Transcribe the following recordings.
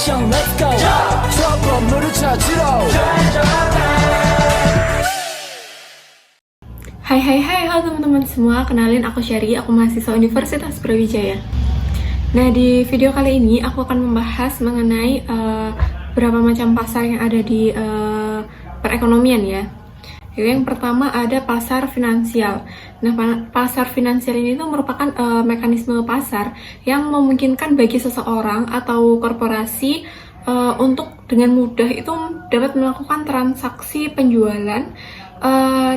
미션 let's go 저 건물을 찾으러 Hai, halo teman-teman semua, kenalin aku Syari, aku mahasiswa Universitas Brawijaya. Nah, di video kali ini aku akan membahas mengenai berapa macam pasar yang ada di perekonomian ya. Yang pertama ada pasar finansial. Nah, pasar finansial ini tuh merupakan mekanisme pasar yang memungkinkan bagi seseorang atau korporasi untuk dengan mudah itu dapat melakukan transaksi penjualan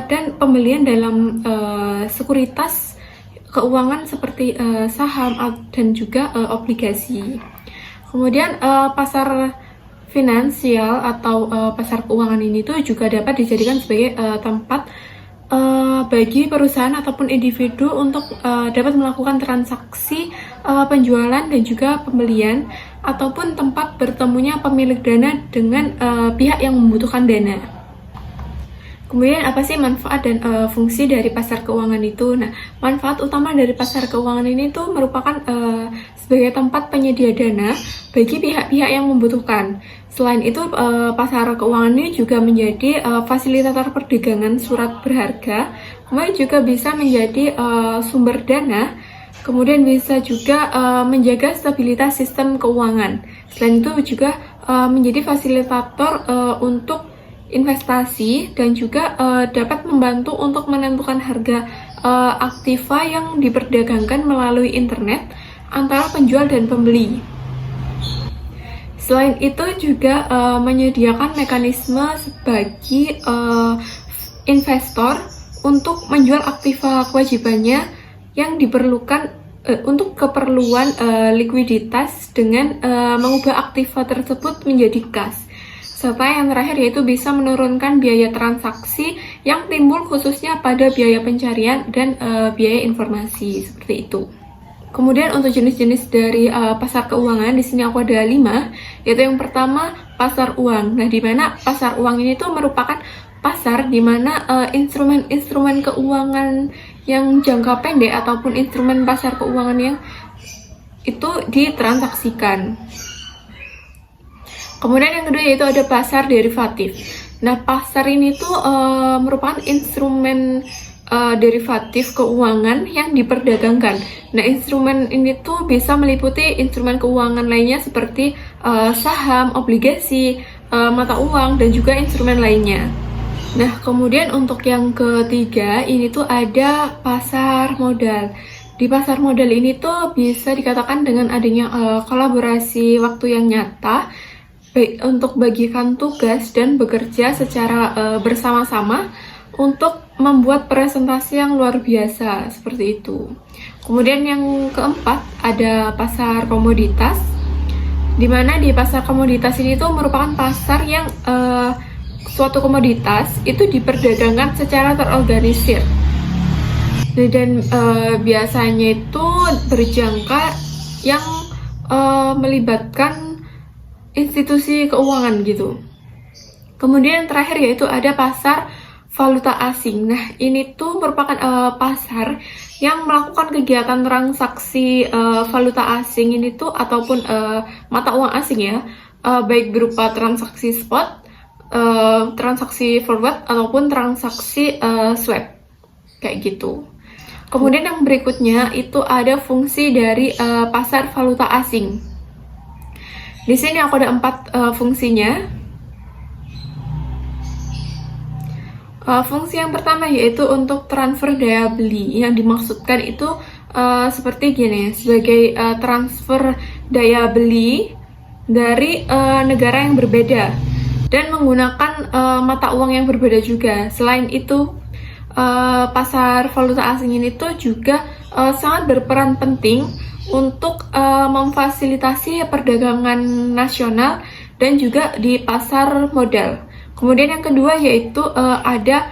dan pembelian dalam sekuritas keuangan seperti saham dan juga obligasi. Kemudian pasar finansial atau pasar keuangan ini tuh juga dapat dijadikan sebagai tempat bagi perusahaan ataupun individu untuk dapat melakukan transaksi penjualan dan juga pembelian ataupun tempat bertemunya pemilik dana dengan pihak yang membutuhkan dana. Kemudian apa sih manfaat dan fungsi dari pasar keuangan itu? Nah, manfaat utama dari pasar keuangan ini tuh merupakan sebagai tempat penyedia dana bagi pihak-pihak yang membutuhkan. Selain itu, pasar keuangan ini juga menjadi fasilitator perdagangan surat berharga, kemudian juga bisa menjadi sumber dana, kemudian bisa juga menjaga stabilitas sistem keuangan. Selain itu juga menjadi fasilitator untuk investasi dan juga dapat membantu untuk menentukan harga aktiva yang diperdagangkan melalui internet antara penjual dan pembeli. Selain itu juga menyediakan mekanisme bagi investor untuk menjual aktiva kewajibannya yang diperlukan untuk keperluan likuiditas dengan mengubah aktiva tersebut menjadi kas. Serta yang terakhir yaitu bisa menurunkan biaya transaksi yang timbul khususnya pada biaya pencarian dan biaya informasi seperti itu. Kemudian untuk jenis-jenis dari pasar keuangan di sini aku ada 5, yaitu yang pertama pasar uang. Nah, di mana pasar uang ini tuh merupakan pasar di mana instrumen-instrumen keuangan yang jangka pendek ataupun instrumen pasar keuangan yang itu ditransaksikan. Kemudian yang kedua yaitu ada pasar derivatif. Nah, pasar ini tuh merupakan instrumen derivatif keuangan yang diperdagangkan. Nah, instrumen ini tuh bisa meliputi instrumen keuangan lainnya seperti saham, obligasi, mata uang, dan juga instrumen lainnya. Nah, kemudian untuk yang ketiga ini tuh ada pasar modal. Di pasar modal ini tuh bisa dikatakan dengan adanya kolaborasi waktu yang nyata untuk bagikan tugas dan bekerja secara bersama-sama untuk membuat presentasi yang luar biasa seperti itu. Kemudian yang keempat ada pasar komoditas, di mana di pasar komoditas ini tuh merupakan pasar yang suatu komoditas itu diperdagangkan secara terorganisir dan biasanya itu berjangka yang melibatkan institusi keuangan gitu. Kemudian yang terakhir yaitu ada pasar valuta asing. Nah, ini tuh merupakan pasar yang melakukan kegiatan transaksi valuta asing ini tuh ataupun mata uang asing ya, baik berupa transaksi spot, transaksi forward ataupun transaksi swap kayak gitu. Kemudian yang berikutnya itu ada fungsi dari pasar valuta asing. Di sini aku ada 4 fungsinya. Fungsi yang pertama yaitu untuk transfer daya beli. Yang dimaksudkan itu seperti gini, sebagai transfer daya beli dari negara yang berbeda dan menggunakan mata uang yang berbeda juga. Selain itu, pasar valuta asing ini tuh juga sangat berperan penting untuk memfasilitasi perdagangan nasional dan juga di pasar modal. Kemudian yang kedua yaitu ada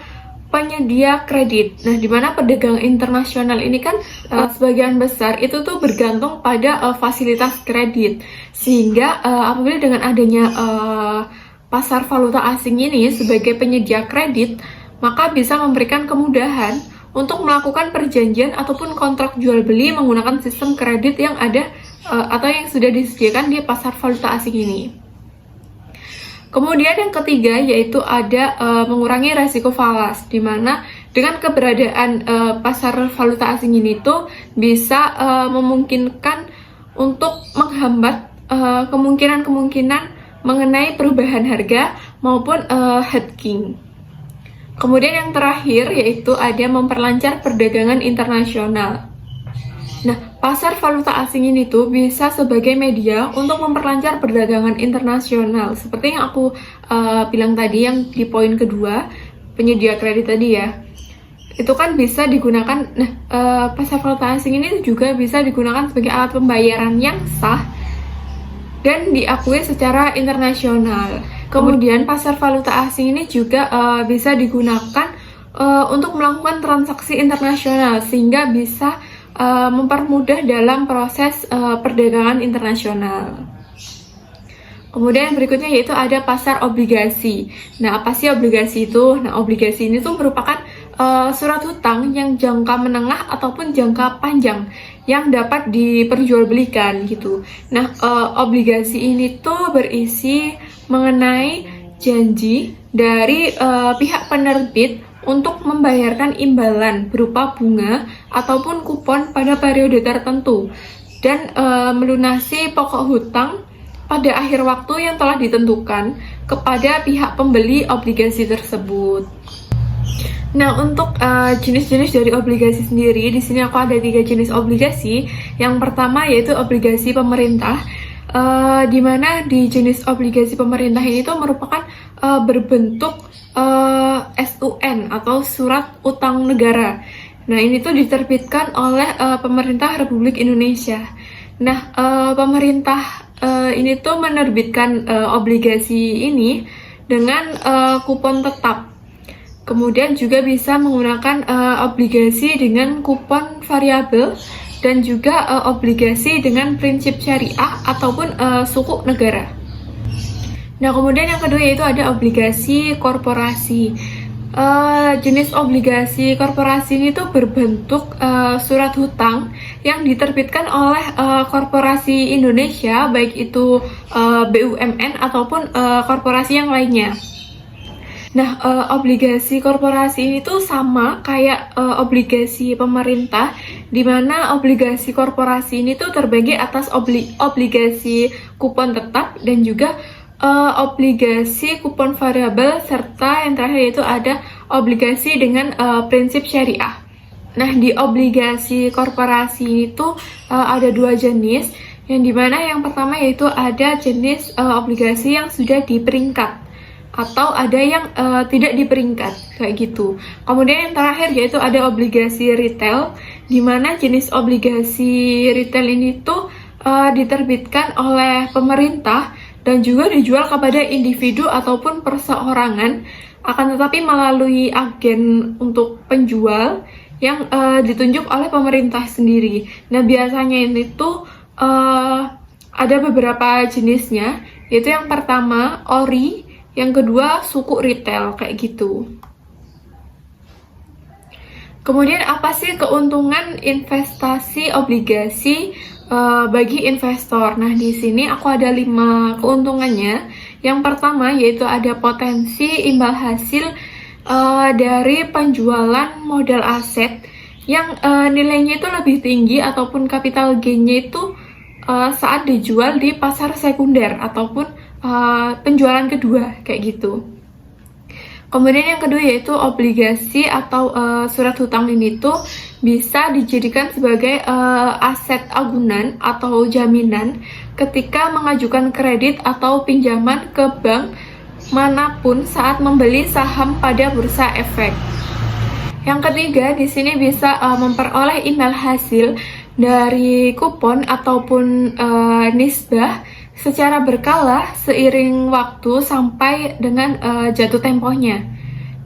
penyedia kredit. Nah, di mana perdagangan internasional ini kan sebagian besar itu tuh bergantung pada fasilitas kredit. Sehingga apabila dengan adanya pasar valuta asing ini sebagai penyedia kredit, maka bisa memberikan kemudahan untuk melakukan perjanjian ataupun kontrak jual beli menggunakan sistem kredit yang ada atau yang sudah disediakan di pasar valuta asing ini. Kemudian yang ketiga yaitu ada mengurangi resiko falas, di mana dengan keberadaan pasar valuta asing ini tuh bisa memungkinkan untuk menghambat kemungkinan-kemungkinan mengenai perubahan harga maupun hedging. Kemudian yang terakhir yaitu ada memperlancar perdagangan internasional. Nah, pasar valuta asing ini tuh bisa sebagai media untuk memperlancar perdagangan internasional. Seperti yang aku bilang tadi yang di poin kedua, penyedia kredit tadi ya. Itu kan bisa digunakan, pasar valuta asing ini juga bisa digunakan sebagai alat pembayaran yang sah dan diakui secara internasional. Kemudian pasar valuta asing ini juga bisa digunakan untuk melakukan transaksi internasional sehingga bisa mempermudah dalam proses perdagangan internasional. Kemudian berikutnya yaitu ada pasar obligasi. Nah, apa sih obligasi itu? Nah, obligasi ini tuh merupakan surat hutang yang jangka menengah ataupun jangka panjang yang dapat diperjualbelikan gitu. Nah, obligasi ini tuh berisi mengenai janji dari pihak penerbit untuk membayarkan imbalan berupa bunga ataupun kupon pada periode tertentu dan melunasi pokok hutang pada akhir waktu yang telah ditentukan kepada pihak pembeli obligasi tersebut. Nah, untuk jenis-jenis dari obligasi sendiri, di sini aku ada 3 jenis obligasi. Yang pertama yaitu obligasi pemerintah, di mana di jenis obligasi pemerintah ini tuh merupakan berbentuk SUN atau surat utang negara. Nah, ini tuh diterbitkan oleh pemerintah Republik Indonesia. Nah, pemerintah ini tuh menerbitkan obligasi ini dengan kupon tetap. Kemudian juga bisa menggunakan obligasi dengan kupon variabel dan juga obligasi dengan prinsip syariah ataupun sukuk negara. Nah, kemudian yang kedua yaitu ada obligasi korporasi. Jenis obligasi korporasi ini tuh berbentuk surat hutang yang diterbitkan oleh korporasi Indonesia, baik itu BUMN ataupun korporasi yang lainnya. Nah, obligasi korporasi ini tuh sama kayak obligasi pemerintah, di mana obligasi korporasi ini tuh terbagi atas obligasi kupon tetap dan juga obligasi kupon variabel, serta yang terakhir yaitu ada obligasi dengan prinsip syariah. Nah, di obligasi korporasi itu ada 2 jenis, yang dimana yang pertama yaitu ada jenis obligasi yang sudah diperingkat atau ada yang tidak diperingkat kayak gitu. Kemudian yang terakhir yaitu ada obligasi retail, di mana jenis obligasi retail ini tuh diterbitkan oleh pemerintah dan juga dijual kepada individu ataupun perseorangan, akan tetapi melalui agen untuk penjual yang ditunjuk oleh pemerintah sendiri. Nah, biasanya ini tuh ada beberapa jenisnya, yaitu yang pertama ori, yang kedua sukuk retail kayak gitu. Kemudian apa sih keuntungan investasi obligasi bagi investor? Nah, di sini aku ada 5 keuntungannya. Yang pertama yaitu ada potensi imbal hasil dari penjualan modal aset yang nilainya itu lebih tinggi ataupun capital gain-nya itu saat dijual di pasar sekunder ataupun penjualan kedua kayak gitu. Kemudian yang kedua yaitu obligasi atau surat hutang ini tuh bisa dijadikan sebagai aset agunan atau jaminan ketika mengajukan kredit atau pinjaman ke bank manapun saat membeli saham pada bursa efek. Yang ketiga di sini bisa memperoleh imbal hasil dari kupon ataupun nisbah secara berkala seiring waktu sampai dengan jatuh tempohnya.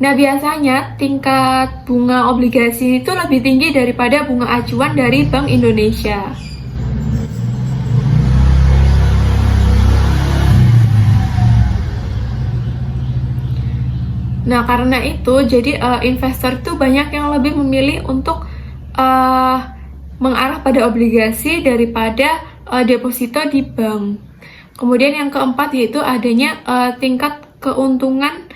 Nah, biasanya tingkat bunga obligasi itu lebih tinggi daripada bunga acuan dari Bank Indonesia. Nah, karena itu jadi investor itu banyak yang lebih memilih untuk mengarah pada obligasi daripada deposito di bank. Kemudian yang keempat yaitu adanya tingkat keuntungan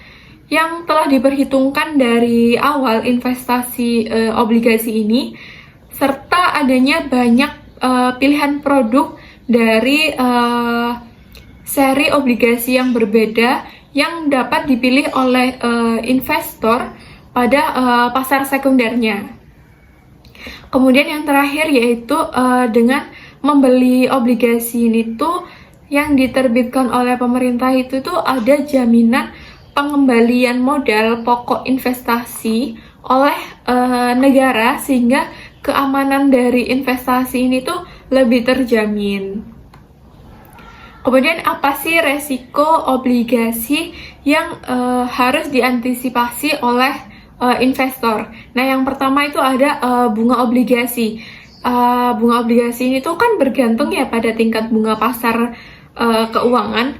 yang telah diperhitungkan dari awal investasi obligasi ini, serta adanya banyak pilihan produk dari seri obligasi yang berbeda yang dapat dipilih oleh investor pada pasar sekundernya. Kemudian yang terakhir yaitu dengan membeli obligasi ini tuh yang diterbitkan oleh pemerintah itu tuh ada jaminan pengembalian modal pokok investasi oleh negara, sehingga keamanan dari investasi ini tuh lebih terjamin. Kemudian apa sih resiko obligasi yang harus diantisipasi oleh investor? Nah, yang pertama itu ada bunga obligasi. Bunga obligasi ini tuh kan bergantung ya pada tingkat bunga pasar keuangan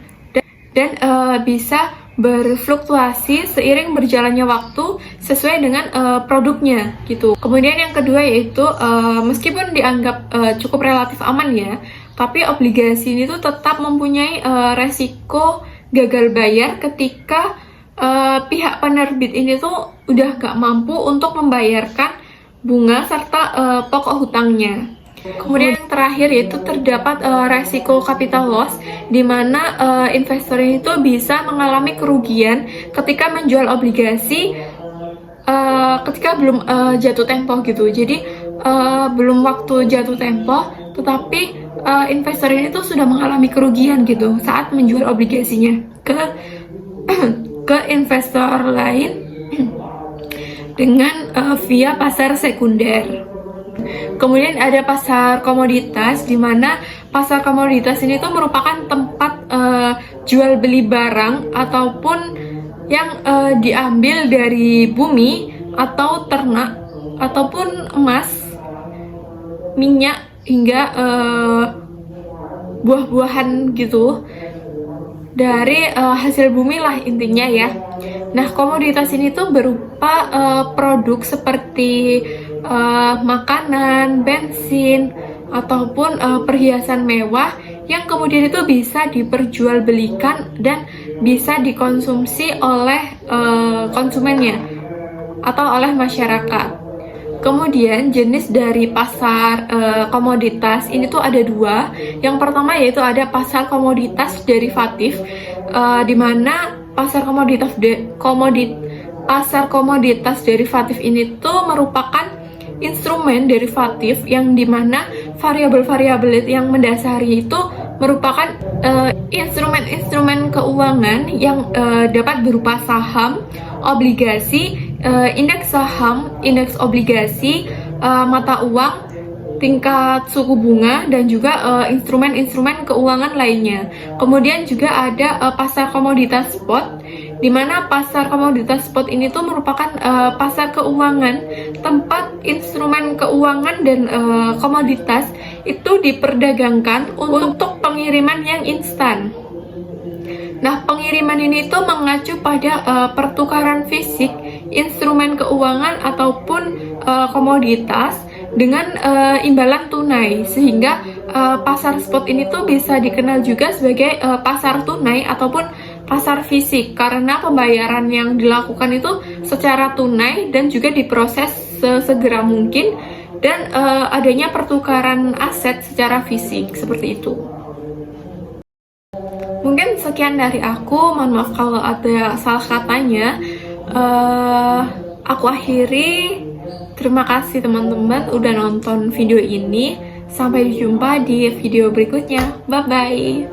dan bisa berfluktuasi seiring berjalannya waktu sesuai dengan produknya gitu. Kemudian yang kedua yaitu meskipun dianggap cukup relatif aman ya, tapi obligasi ini tuh tetap mempunyai resiko gagal bayar ketika pihak penerbit ini tuh udah gak mampu untuk membayarkan bunga serta pokok hutangnya. Kemudian yang terakhir yaitu terdapat resiko capital loss, di mana investor itu bisa mengalami kerugian ketika menjual obligasi ketika belum jatuh tempo gitu. Jadi belum waktu jatuh tempo, tetapi investor ini tuh sudah mengalami kerugian gitu saat menjual obligasinya ke ke investor lain dengan via pasar sekunder. Kemudian ada pasar komoditas, di mana pasar komoditas ini tuh merupakan tempat jual beli barang ataupun yang diambil dari bumi atau ternak ataupun emas, minyak hingga buah-buahan gitu dari hasil bumi lah intinya ya. Nah, komoditas ini tuh berupa produk seperti makanan, bensin, ataupun perhiasan mewah yang kemudian itu bisa diperjualbelikan dan bisa dikonsumsi oleh konsumennya atau oleh masyarakat. Kemudian jenis dari pasar komoditas ini tuh ada dua. Yang pertama yaitu ada pasar komoditas derivatif, di mana pasar komoditas derivatif ini tuh merupakan instrumen derivatif yang dimana variabel-variabel yang mendasari itu merupakan instrumen-instrumen keuangan yang dapat berupa saham, obligasi, indeks saham, indeks obligasi, mata uang, tingkat suku bunga, dan juga instrumen-instrumen keuangan lainnya. Kemudian juga ada pasar komoditas spot, di mana pasar komoditas spot ini tuh merupakan pasar keuangan tempat instrumen keuangan dan komoditas itu diperdagangkan untuk pengiriman yang instan. Nah, pengiriman ini tuh mengacu pada pertukaran fisik instrumen keuangan ataupun komoditas dengan imbalan tunai, sehingga pasar spot ini tuh bisa dikenal juga sebagai pasar tunai ataupun pasar fisik, karena pembayaran yang dilakukan itu secara tunai dan juga diproses sesegera mungkin, dan adanya pertukaran aset secara fisik seperti itu. Mungkin sekian dari aku, mohon maaf kalau ada salah katanya. Aku akhiri. Terima kasih teman-teman udah nonton video ini. Sampai jumpa di video berikutnya. Bye-bye.